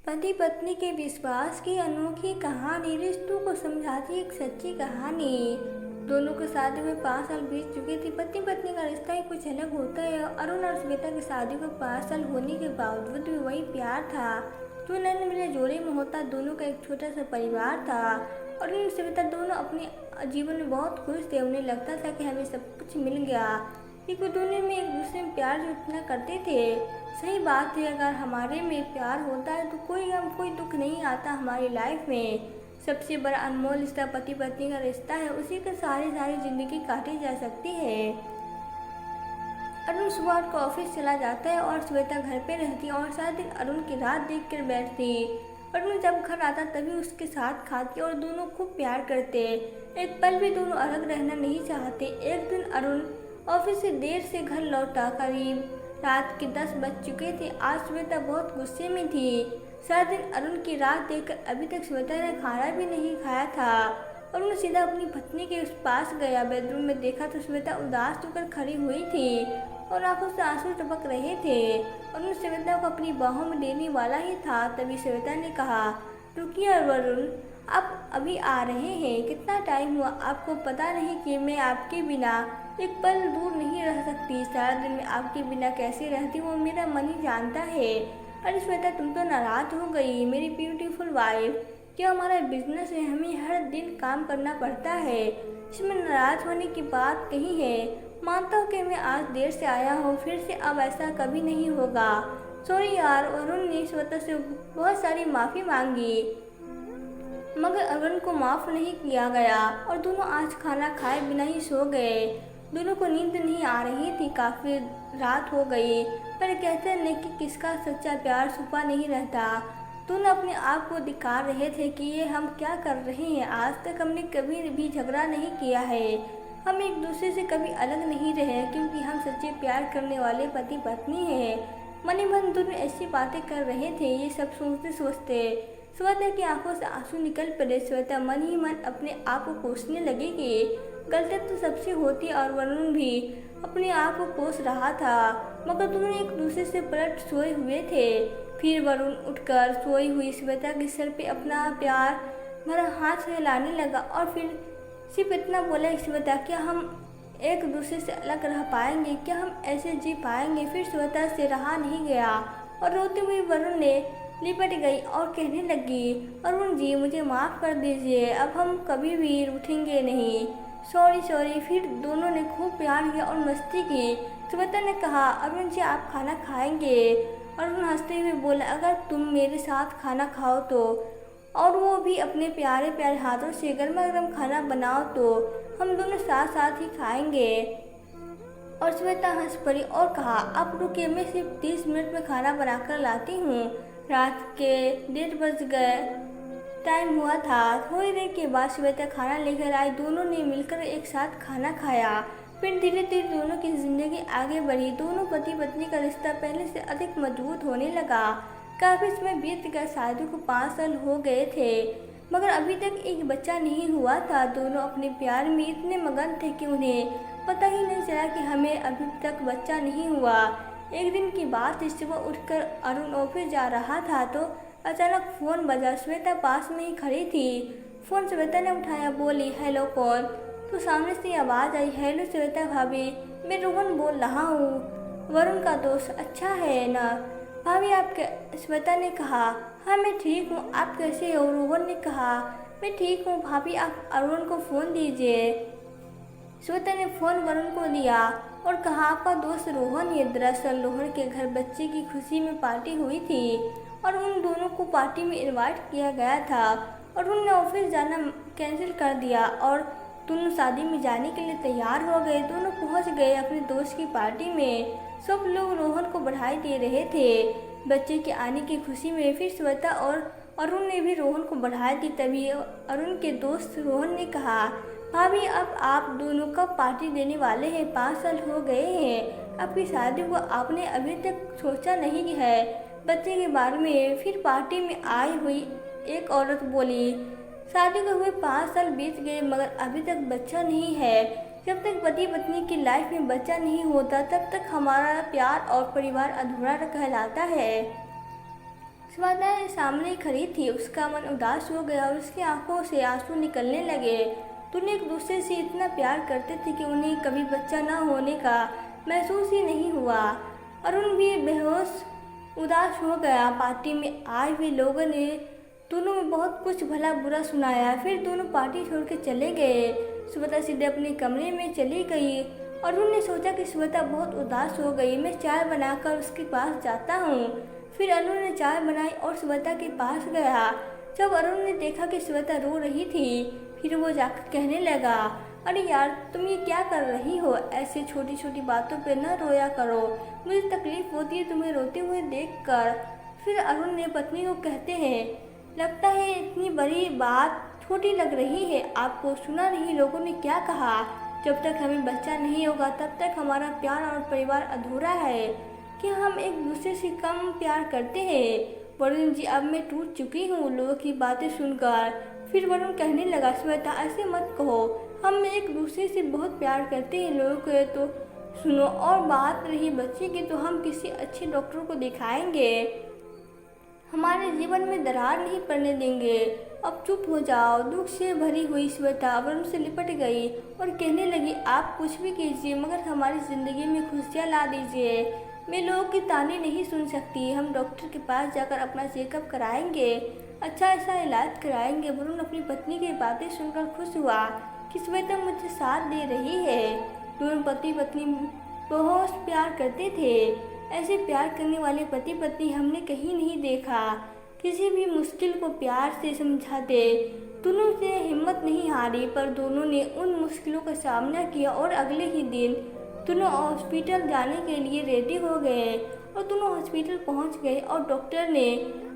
पति पत्नी के विश्वास की अनोखी कहानी रिश्तों को समझाती एक सच्ची कहानी। दोनों के शादी में 5 साल बीत चुके थे। पति पत्नी का रिश्ता ही कुछ अलग होता है। अरुण और श्वेता की शादी को 5 साल होने के बावजूद भी वही प्यार था जो नैन मिले जोड़े में होता। दोनों का एक छोटा सा परिवार था। अरुण और श्वेता दोनों अपने जीवन में बहुत खुश थे। उन्हें लगता था कि हमें सब कुछ मिल गया, क्योंकि दोनों में एक दूसरे में प्यार जो इतना करते थे। सही बात है, अगर हमारे में प्यार होता है तो कोई गम कोई दुख नहीं आता हमारी लाइफ में। सबसे बड़ा अनमोल रिश्ता पति पत्नी का रिश्ता है। उसी के सारी जिंदगी काटी जा सकती है। अरुण सुबह को ऑफिस चला जाता है और श्वेता घर पे रहती है और सारा दिन अरुण की रात देख कर बैठती। अरुण जब घर आता तभी उसके साथ खाती और दोनों खूब प्यार करते। एक पल भी दोनों अलग रहना नहीं चाहते। एक दिन अरुण ऑफिस से देर से घर लौटा। करीब रात के 10 बज चुके थे। आज श्वेता बहुत गुस्से में थी। सारा दिन अरुण की रात देखकर अभी तक श्वेता ने खाना भी नहीं खाया था। अरुण सीधा अपनी पत्नी के पास गया। बेडरूम में देखा तो श्वेता उदास होकर खड़ी हुई थी और आंखों से आंसू टपक रहे थे। अरुण श्वेता को अपनी बाहों में लेने वाला ही था, तभी श्वेता ने कहा, रुकिए अरुण, आप अभी आ रहे हैं? कितना टाइम हुआ? आपको पता नहीं कि मैं आपके बिना एक पल दूर नहीं रह सकती। सारा दिन मैं आपके बिना कैसे रहती हूँ मेरा मन ही जानता है। अरे श्वेता, तुम तो नाराज हो गई मेरी ब्यूटीफुल वाइफ। क्या हमारा बिजनेस है, हमें हर दिन काम करना पड़ता है, इसमें नाराज होने की बात कहीं है। मानता हूँ कि मैं आज देर से आया हूँ, फिर से अब ऐसा कभी नहीं होगा। सॉरी यार। अरुण ने श्वेता से बहुत सारी माफ़ी मांगी, मगर अरुण को माफ़ नहीं किया गया और दोनों आज खाना खाए बिना ही सो गए। दोनों को नींद नहीं आ रही थी। काफ़ी रात हो गई, पर कहते हैं कि किसका सच्चा प्यार छुपा नहीं रहता। दोनों अपने आप को दिखा रहे थे कि ये हम क्या कर रहे हैं। आज तक हमने कभी भी झगड़ा नहीं किया है। हम एक दूसरे से कभी अलग नहीं रहे, क्योंकि हम सच्चे प्यार करने वाले पति पत्नी हैं। मन मन दोनों ऐसी बातें कर रहे थे। ये सब सोचते सोचते श्वेता की आंखों से आंसू निकल पड़े। श्वेता मन ही मन अपने आप को कोसने लगी कि गलती तो सबसे होती और वरुण भी अपने आप को कोस रहा था, मगर दोनों एक दूसरे से पलट सोए हुए थे। फिर वरुण उठकर सोई हुई श्वेता के सर पे अपना प्यार भरा हाथ हिलाने लगा और फिर सिर्फ इतना बोला, श्वेता, क्या हम एक दूसरे से अलग रह पाएंगे? क्या हम ऐसे जी पाएंगे? फिर श्वेता से रहा नहीं गया और रोते हुए वरुण ने लिपट गई और कहने लगी, अरुण जी, मुझे माफ़ कर दीजिए, अब हम कभी भी रूठेंगे नहीं। सॉरी। फिर दोनों ने खूब प्यार किया और मस्ती की। श्वेता ने कहा, अरुण जी, आप खाना खाएंगे? अरुण हंसते हुए बोला, अगर तुम मेरे साथ खाना खाओ तो, और वो भी अपने प्यारे प्यारे हाथों से गर्मा गर्म खाना बनाओ तो हम दोनों साथ साथ ही खाएंगे। और श्वेता हंस पड़ी और कहा, आप रुकिए, मैं सिर्फ 30 मिनट में खाना बनाकर लाती हूँ। रात के 1:30 बज गए टाइम हुआ था। थोड़ी देर के बाद श्वेता खाना लेकर आई। दोनों ने मिलकर एक साथ खाना खाया। फिर धीरे धीरे दोनों की जिंदगी आगे बढ़ी। दोनों पति पत्नी का रिश्ता पहले से अधिक मजबूत होने लगा। काफी समय बीत गया। शादी को 5 साल हो गए थे, मगर अभी तक एक बच्चा नहीं हुआ था। दोनों अपने प्यार में इतने मगन थे कि उन्हें पता ही नहीं चला कि हमें अभी तक बच्चा नहीं हुआ। एक दिन की बात थी, सुबह उठकर अरुण ऑफिस जा रहा था तो अचानक फोन बजा। श्वेता पास में ही खड़ी थी। फोन श्वेता ने उठाया, बोली, हेलो कौन? तो सामने से आवाज़ आई, हेलो श्वेता भाभी, मैं रोहन बोल रहा हूँ, वरुण का दोस्त। अच्छा है ना भाभी, आप? श्वेता ने कहा, हाँ मैं ठीक हूँ, आप कैसे हो? रोहन ने कहा, मैं ठीक हूँ भाभी, आप अरुण को फ़ोन दीजिए। श्वेता ने फ़ोन वरुण को दिया और कहा, आपका दोस्त रोहन है। दरअसल रोहन के घर बच्चे की खुशी में पार्टी हुई थी और उन दोनों को पार्टी में इनवाइट किया गया था और उन्होंने ऑफिस जाना कैंसिल कर दिया और दोनों शादी में जाने के लिए तैयार हो गए। दोनों पहुंच गए अपने दोस्त की पार्टी में। सब लोग रोहन को बधाई दे रहे थे बच्चे के आने की खुशी में। फिर श्वेता और अरुण ने भी रोहन को बधाई दी। तभी अरुण के दोस्त रोहन ने कहा, भाभी, अब आप दोनों कब पार्टी देने वाले हैं? 5 साल हो गए हैं आपकी शादी को, आपने अभी तक सोचा नहीं है बच्चे के बारे में। फिर पार्टी में आई हुई एक औरत बोली, शादी को हुए 5 साल बीत गए मगर अभी तक बच्चा नहीं है। जब तक पति पत्नी की लाइफ में बच्चा नहीं होता तब तक हमारा प्यार और परिवार अधूरा कहलाता है। श्वेता सामने खड़ी थी। उसका मन उदास हो गया और उसकी आंखों से आंसू निकलने लगे। दोनों एक दूसरे से इतना प्यार करते थे कि उन्हें कभी बच्चा न होने का महसूस ही नहीं हुआ। अरुण भी बेहोश उदास हो गया। पार्टी में आए हुए लोगों ने दोनों में बहुत कुछ भला बुरा सुनाया। फिर दोनों पार्टी छोड़ के चले गए। श्वेता सीधे अपने कमरे में चली गई। अरुण ने सोचा कि श्वेता बहुत उदास हो गई, मैं चाय बनाकर उसके पास जाता हूँ। फिर अरुण ने चाय बनाई और श्वेता के पास गया। जब अरुण ने देखा कि श्वेता रो रही थी, फिर वो जाकर कहने लगा, अरे यार तुम ये क्या कर रही हो, ऐसे छोटी छोटी बातों पे न रोया करो, मुझे तकलीफ होती है तुम्हें रोते हुए देखकर। फिर अरुण ने पत्नी को कहते हैं, लगता है इतनी बड़ी बात छोटी लग रही है आपको, सुना नहीं लोगों ने क्या कहा, जब तक हमें बच्चा नहीं होगा तब तक हमारा प्यार और परिवार अधूरा है, कि हम एक दूसरे से कम प्यार करते हैं। वरुण जी अब मैं टूट चुकी हूँ लोगों की बातें सुनकर। फिर वरुण कहने लगा, श्वेता ऐसे मत कहो, हम एक दूसरे से बहुत प्यार करते हैं, लोगों को तो सुनो, और बात रही बच्चे की तो हम किसी अच्छे डॉक्टर को दिखाएंगे, हमारे जीवन में दरार नहीं पड़ने देंगे, अब चुप हो जाओ। दुख से भरी हुई श्वेता वरुण से लिपट गई और कहने लगी, आप कुछ भी कीजिए मगर हमारी ज़िंदगी में खुशियाँ ला दीजिए, मैं लोगों की ताने नहीं सुन सकती, हम डॉक्टर के पास जाकर अपना चेकअप कराएंगे, अच्छा ऐसा इलाज कराएंगे। वरुण अपनी पत्नी की बातें सुनकर खुश हुआ कि श्वेता मुझे साथ दे रही है। दोनों पति पत्नी बहुत प्यार करते थे। ऐसे प्यार करने वाले पति पत्नी हमने कहीं नहीं देखा। किसी भी मुश्किल को प्यार से समझाते। दोनों से हिम्मत नहीं हारी, पर दोनों ने उन मुश्किलों का सामना किया और अगले ही दिन दोनों हॉस्पिटल जाने के लिए रेडी हो गए और दोनों हॉस्पिटल पहुंच गए और डॉक्टर ने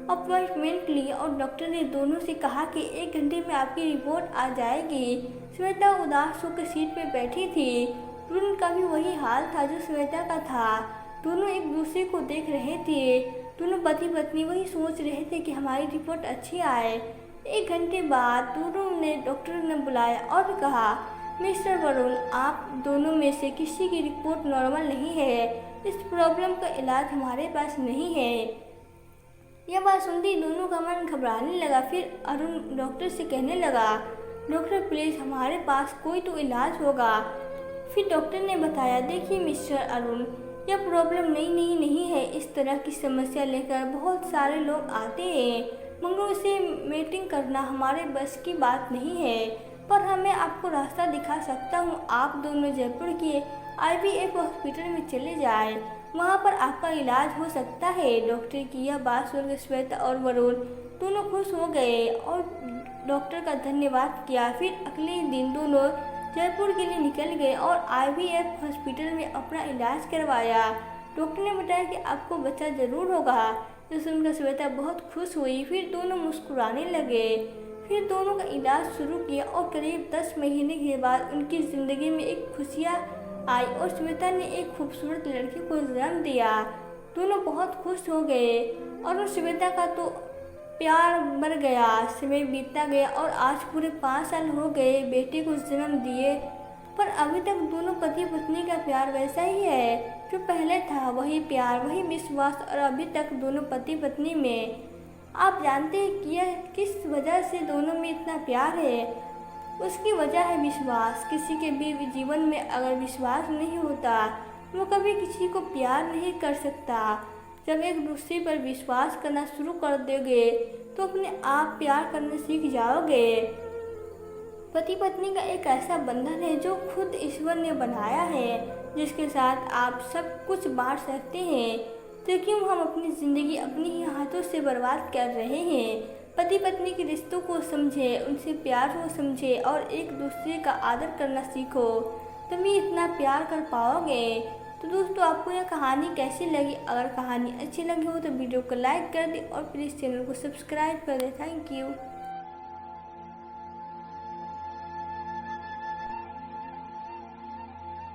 अपॉइंटमेंट ली और डॉक्टर ने दोनों से कहा कि 1 घंटे में आपकी रिपोर्ट आ जाएगी। श्वेता उदास होकर सीट पे बैठी थी। वरुण का भी वही हाल था जो श्वेता का था। दोनों एक दूसरे को देख रहे थे। दोनों पति पत्नी वही सोच रहे थे कि हमारी रिपोर्ट अच्छी आए। 1 घंटे बाद दोनों ने डॉक्टर ने बुलाया और कहा, मिस्टर वरुण, आप दोनों में से किसी की रिपोर्ट नॉर्मल नहीं है, इस प्रॉब्लम का इलाज हमारे पास नहीं है। यह बात सुनते ही दोनों का मन घबराने लगा। फिर अरुण डॉक्टर से कहने लगा, डॉक्टर प्लीज़ हमारे पास कोई तो इलाज होगा। फिर डॉक्टर ने बताया, देखिए मिस्टर अरुण, यह प्रॉब्लम नई नहीं है, इस तरह की समस्या लेकर बहुत सारे लोग आते हैं, मगर उसे मीटिंग करना हमारे बस की बात नहीं है, पर हमें आपको रास्ता दिखा सकता हूँ। आप दोनों जयपुर के IVF हॉस्पिटल में चले जाएं, वहाँ पर आपका इलाज हो सकता है। डॉक्टर की यह बात सुनकर श्वेता और वरुण दोनों खुश हो गए और डॉक्टर का धन्यवाद किया। फिर अगले दिन दोनों जयपुर के लिए निकल गए और IVF हॉस्पिटल में अपना इलाज करवाया। डॉक्टर ने बताया कि आपको बच्चा ज़रूर होगा। ये सुनकर श्वेता बहुत खुश हुई। फिर दोनों मुस्कुराने लगे। फिर दोनों का इलाज शुरू किया और करीब 10 महीने के बाद उनकी ज़िंदगी में एक खुशियाँ आई और श्वेता ने एक खूबसूरत लड़की को जन्म दिया। दोनों बहुत खुश हो गए और श्वेता का तो प्यार बढ़ गया। समय बीतता गया और आज पूरे 5 साल हो गए बेटे को जन्म दिए, पर अभी तक दोनों पति पत्नी का प्यार वैसा ही है जो पहले था। वही प्यार, वही विश्वास और अभी तक दोनों पति पत्नी में। आप जानते हैं कि यह किस वजह से दोनों में इतना प्यार है? उसकी वजह है विश्वास। किसी के भी जीवन में अगर विश्वास नहीं होता वो कभी किसी को प्यार नहीं कर सकता। जब एक दूसरे पर विश्वास करना शुरू कर दोगे तो अपने आप प्यार करना सीख जाओगे। पति पत्नी का एक ऐसा बंधन है जो खुद ईश्वर ने बनाया है, जिसके साथ आप सब कुछ बांट सकते हैं। तो क्यों हम अपनी ज़िंदगी अपने ही हाथों से बर्बाद कर रहे हैं? पति पत्नी के रिश्तों को समझे, उनसे प्यार को समझे और एक दूसरे का आदर करना सीखो, तभी इतना प्यार कर पाओगे। तो दोस्तों, आपको यह कहानी कैसी लगी? अगर कहानी अच्छी लगी हो तो वीडियो को लाइक कर दें और प्लीज़ चैनल को सब्सक्राइब कर दें। Thank you.